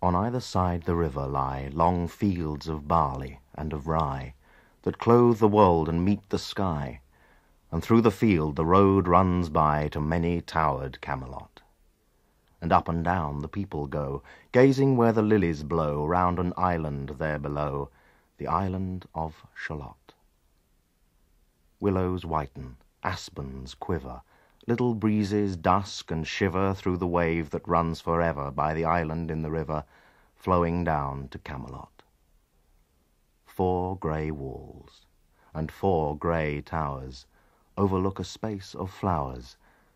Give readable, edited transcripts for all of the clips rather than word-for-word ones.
On either side the river lie long fields of barley and of rye, that clothe the wold and meet the sky, and through the field the road runs by to many-towered Camelot. And up and down the people go, gazing where the lilies blow round an island there below, the island of Shalott. Willows whiten, aspens quiver, little breezes dusk and shiver through the wave that runs forever by the island in the river, flowing down to Camelot. 4 grey walls and 4 grey towers overlook a space of flowers,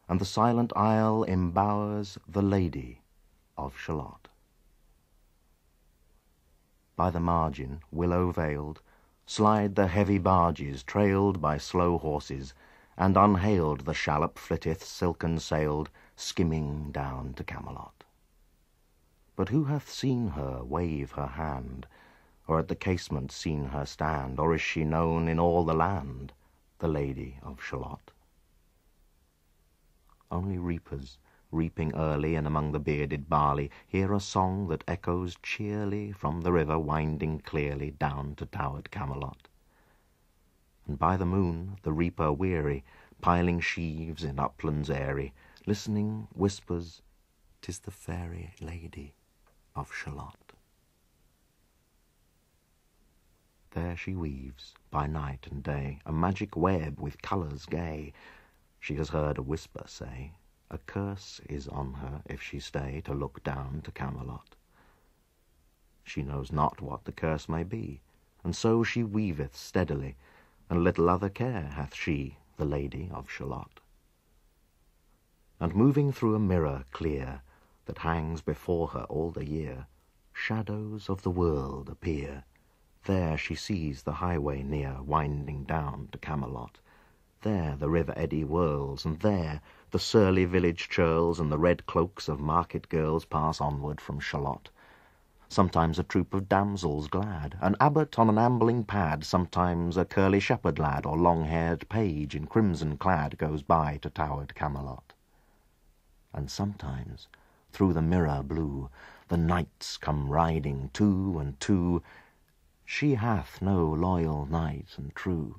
and the silent isle embowers the Lady of Shalott. By the margin, willow-veiled, slide the heavy barges trailed by slow horses, and unhailed the shallop flitteth silken-sailed, skimming down to Camelot. But who hath seen her wave her hand, or at the casement seen her stand, or is she known in all the land, the Lady of Shalott? Only reapers, reaping early and among the bearded barley, hear a song that echoes cheerly from the river winding clearly down to towered Camelot. And by the moon the reaper weary, piling sheaves in uplands airy, listening whispers, "'Tis the fairy Lady of Shalott." There she weaves, by night and day, a magic web with colours gay. She has heard a whisper say, a curse is on her if she stay to look down to Camelot. She knows not what the curse may be, and so she weaveth steadily, and little other care hath she, the Lady of Shalott. And moving through a mirror clear, that hangs before her all the year, shadows of the world appear. There she sees the highway near, winding down to Camelot. There the river eddy whirls, and there the surly village churls and the red cloaks of market girls pass onward from Shalott. Sometimes a troop of damsels glad, an abbot on an ambling pad, sometimes a curly shepherd lad or long-haired page in crimson clad goes by to towered Camelot. And sometimes, through the mirror blue, the knights come riding two and two. She hath no loyal knight and true,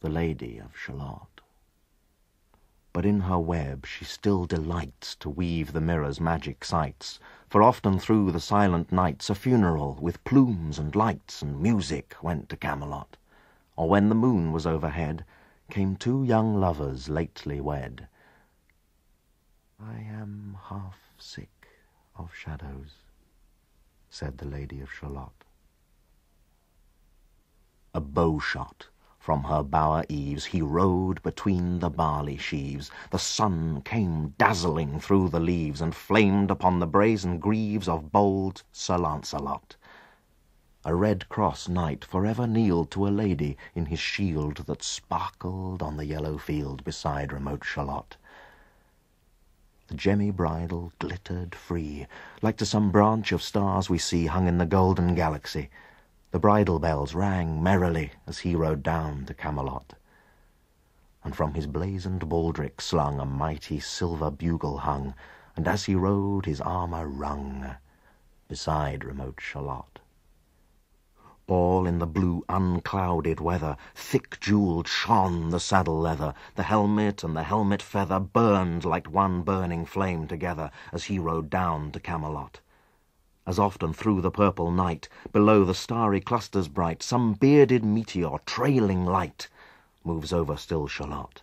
the Lady of Shalott. But in her web she still delights to weave the mirror's magic sights, for often through the silent nights a funeral with plumes and lights and music went to Camelot, or when the moon was overhead came 2 young lovers lately wed. "I am half sick of shadows," said the Lady of Shalott. A bow-shot from her bower eaves he rode between the barley sheaves. The sun came dazzling through the leaves, and flamed upon the brazen greaves of bold Sir Lancelot. A Red Cross knight forever kneeled to a lady in his shield that sparkled on the yellow field beside remote Shalott. The gemmy bridle glittered free, like to some branch of stars we see hung in the golden galaxy. The bridle bells rang merrily as he rode down to Camelot. And from his blazoned baldric slung a mighty silver bugle hung, and as he rode his armour rung beside remote Shalott. All in the blue unclouded weather, thick jewelled shone the saddle leather, the helmet and the helmet feather burned like one burning flame together as he rode down to Camelot. As often through the purple night, below the starry clusters bright, some bearded meteor, trailing light, moves over still Shalott.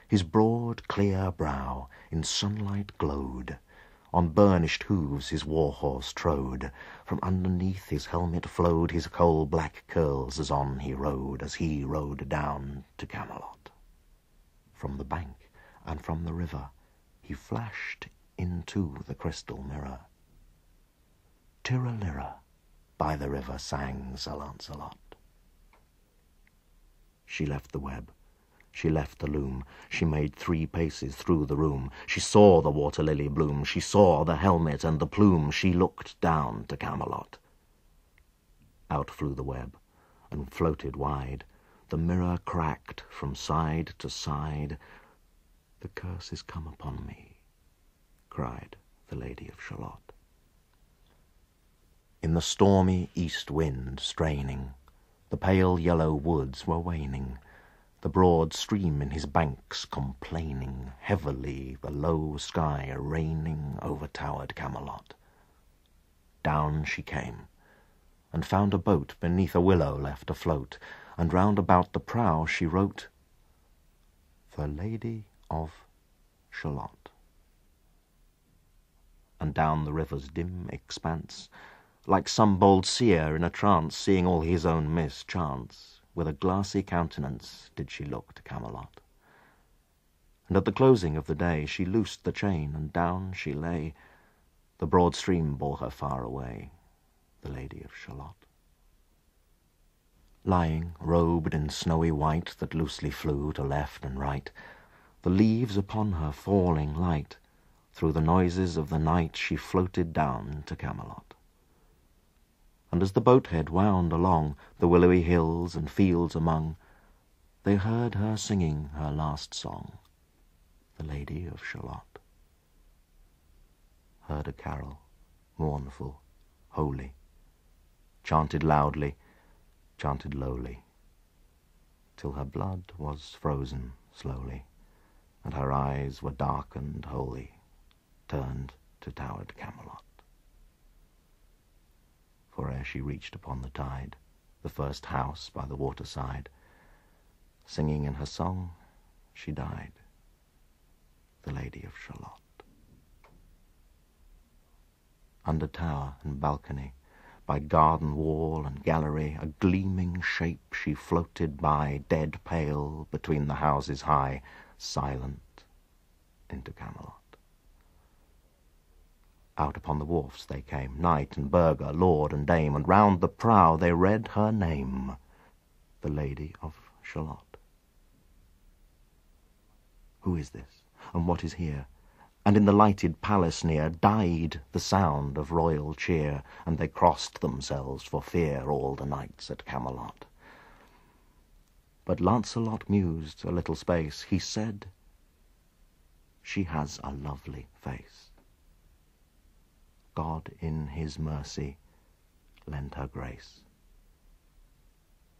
His broad, clear brow in sunlight glowed, on burnished hooves his war-horse trode, from underneath his helmet flowed his coal-black curls as on he rode down to Camelot. From the bank and from the river he flashed into the crystal mirror. Tirra-lirra, by the river sang Sir Lancelot. She left the web, she left the loom, she made 3 paces through the room. She saw the water-lily bloom, she saw the helmet and the plume. She looked down to Camelot. Out flew the web, and floated wide. The mirror cracked from side to side. "The curse is come upon me," cried the Lady of Shalott. In the stormy east wind straining, the pale yellow woods were waning, the broad stream in his banks complaining, heavily the low sky raining over towered Camelot. Down she came, and found a boat beneath a willow left afloat, and round about the prow she wrote, "The Lady of Shalott." And down the river's dim expanse, like some bold seer in a trance, seeing all his own mischance, with a glassy countenance did she look to Camelot. And at the closing of the day she loosed the chain, and down she lay. The broad stream bore her far away, the Lady of Shalott. Lying, robed in snowy white that loosely flew to left and right, the leaves upon her falling light, through the noises of the night she floated down to Camelot. And as the boat-head wound along the willowy hills and fields among, they heard her singing her last song, the Lady of Shalott. Heard a carol, mournful, holy, chanted loudly, chanted lowly, till her blood was frozen slowly, and her eyes were darkened wholly, turned to towered Camelot. For ere she reached upon the tide the first house by the waterside, singing in her song she died, the Lady of Shalott. Under tower and balcony, by garden wall and gallery, a gleaming shape she floated by, dead pale between the houses high, silent into Camelot. Out upon the wharfs they came, knight and burgher, lord and dame, and round the prow they read her name, the Lady of Shalott. Who is this, and what is here? And in the lighted palace near died the sound of royal cheer, and they crossed themselves for fear, all the knights at Camelot. But Lancelot mused a little space. He said, "She has a lovely face. God in his mercy lend her grace,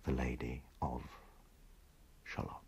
the Lady of Shalott."